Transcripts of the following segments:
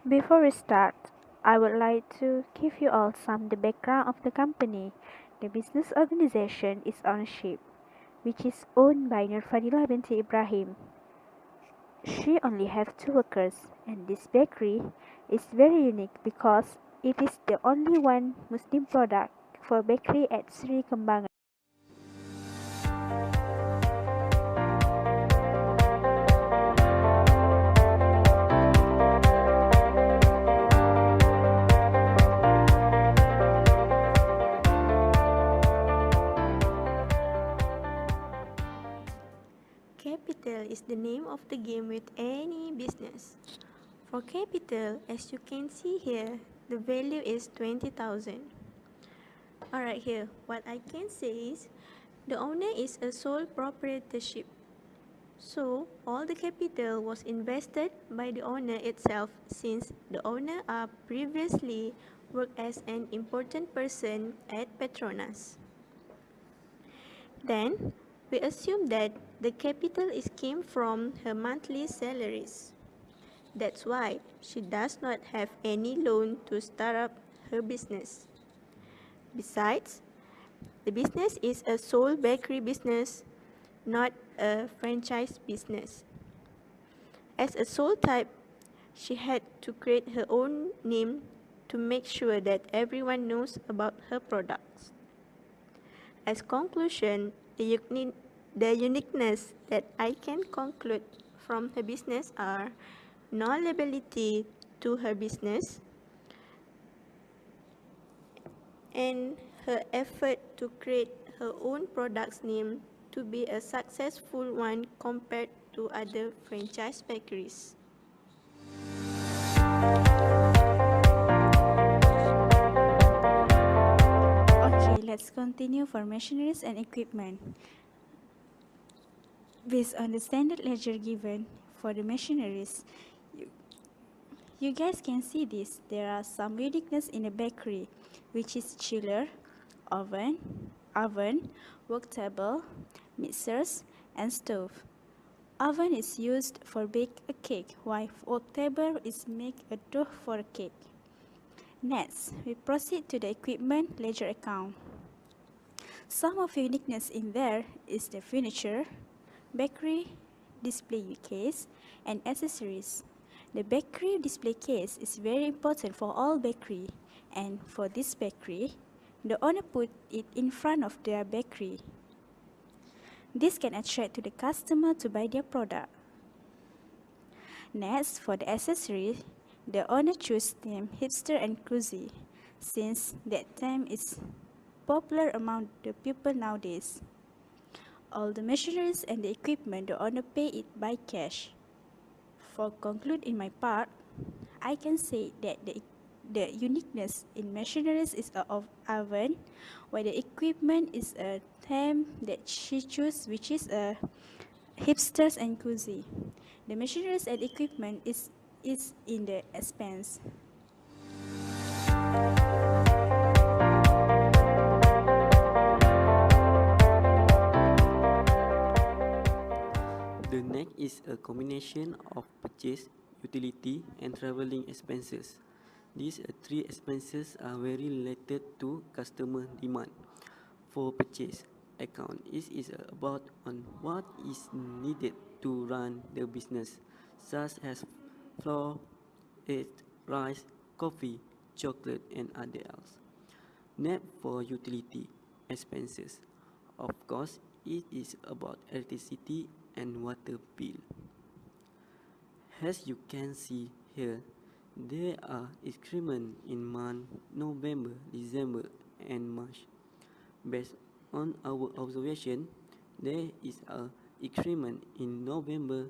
Before we start, I would like to give you all some the background of the company. The business organization is ownership, which is owned by Nur Fadila binti Ibrahim. She only have two workers, and this bakery is very unique because it is the only one Muslim product for bakery at Sri Kembangan. Capital is the name of the game with any business. For capital, as you can see here, the value is 20,000. Alright, here, what I can say is the owner is a sole proprietorship. So, all the capital was invested by the owner itself since the owner previously worked as an important person at Petronas. Then, we assume that the capital came from her monthly salaries. That's why she does not have any loan to start up her business. Besides, the business is a sole bakery business, not a franchise business. As a sole type, she had to create her own name to make sure that everyone knows about her products. As conclusion, the uniqueness that I can conclude from her business are no liability to her business and her effort to create her own product's name to be a successful one compared to other franchise bakeries. Okay, let's continue for machineries and equipment. Based on the standard ledger given for the machineries, you guys can see this. There are some uniqueness in the bakery, which is chiller, oven, work table, mixers, and stove. Oven is used for bake a cake, while work table is make a dough for a cake. Next, we proceed to the equipment ledger account. Some of the uniqueness in there is the furniture, bakery, display case, and accessories. The bakery display case is very important for all bakery, and for this bakery, the owner put it in front of their bakery. This can attract to the customer to buy their product. Next, for the accessory, the owner chose theme hipster and cozy, since that theme is popular among the people nowadays. All the machineries and the equipment, the owner pay it by cash. For conclude in my part, I can say that the uniqueness in machineries is of oven, while the equipment is a theme that she chose, which is a hipsters and cozy. The machineries and equipment is in the expense. The next is a combination of purchase, utility, and travelling expenses. These three expenses are very related to customer demand. For purchase account, it is about on what is needed to run the business, such as flour, egg, rice, coffee, chocolate, and other else. Net for utility expenses. Of course, it is about electricity and water bill. As you can see here, there are increments in month November, December, and March. Based on our observation, there is a increment in November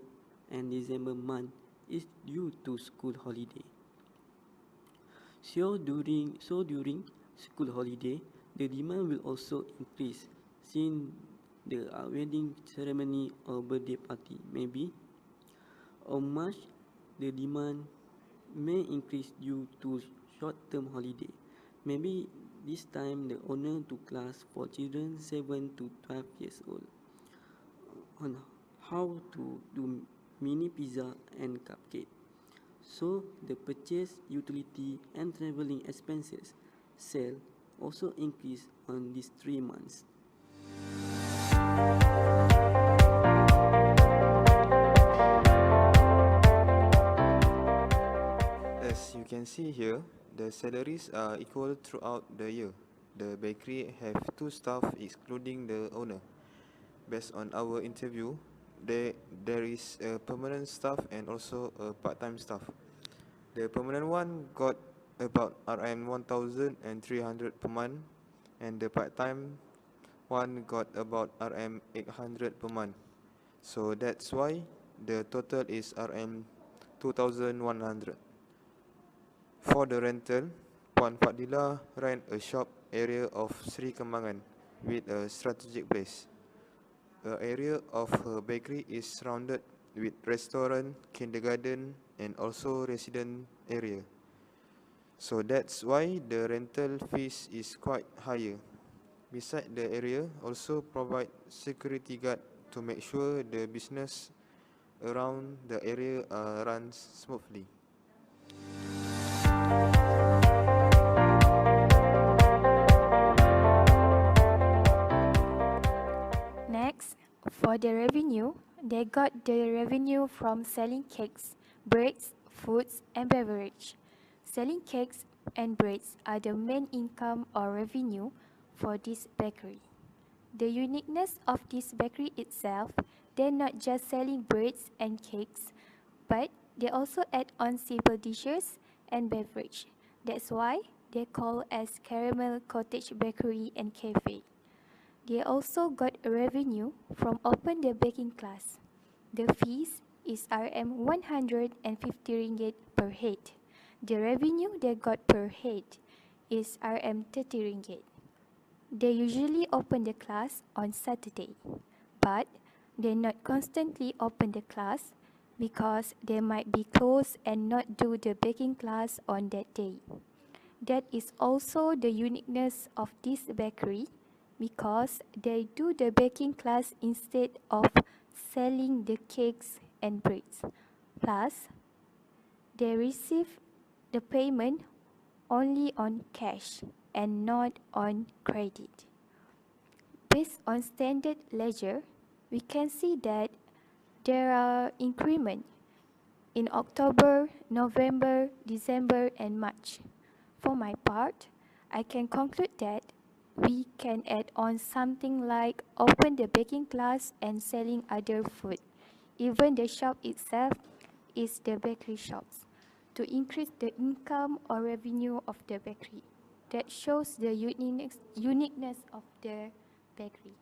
and December month is due to school holiday. So during school holiday, the demand will also increase since the wedding ceremony or birthday party maybe. On March, the demand may increase due to short-term holiday. Maybe this time the owner to class for children 7 to 12 years old on how to do mini pizza and cupcake. So the purchase, utility and travelling expenses sale also increase on these 3 months. As you can see here, the salaries are equal throughout the year. The bakery have 2 staff excluding the owner. Based on our interview, there is a permanent staff and also a part-time staff. The permanent one got about RM 1,300 per month, and the part-time one got about RM 800 per month. So that's why the total is RM 2,100. For the rental, Puan Fadila rent a shop area of Sri Kembangan with a strategic place. The area of her bakery is surrounded with restaurant, kindergarten and also resident area. So that's why the rental fees is quite higher. Beside the area, also provide security guard to make sure the business around the area runs smoothly. Next, for the revenue, they got the revenue from selling cakes, breads, foods, and beverage. Selling cakes and breads are the main income or revenue for this bakery. The uniqueness of this bakery itself, they're not just selling breads and cakes, but they also add on simple dishes and beverage. That's why they call as Caramel Cottage Bakery and Cafe. They also got revenue from open the baking class. The fees is RM 150 ringgit per head. The revenue they got per head is RM 30 ringgit. They usually open the class on Saturday, but they not constantly open the class because they might be closed and not do the baking class on that day. That is also the uniqueness of this bakery because they do the baking class instead of selling the cakes and breads. Plus, they receive the payment only on cash and not on credit. Based on standard ledger, we can see that there are increments in October, November, December, and March. For my part, I can conclude that we can add on something like open the baking class and selling other food. Even the shop itself is the bakery shops to increase the income or revenue of the bakery. That shows the uniqueness of the bakery.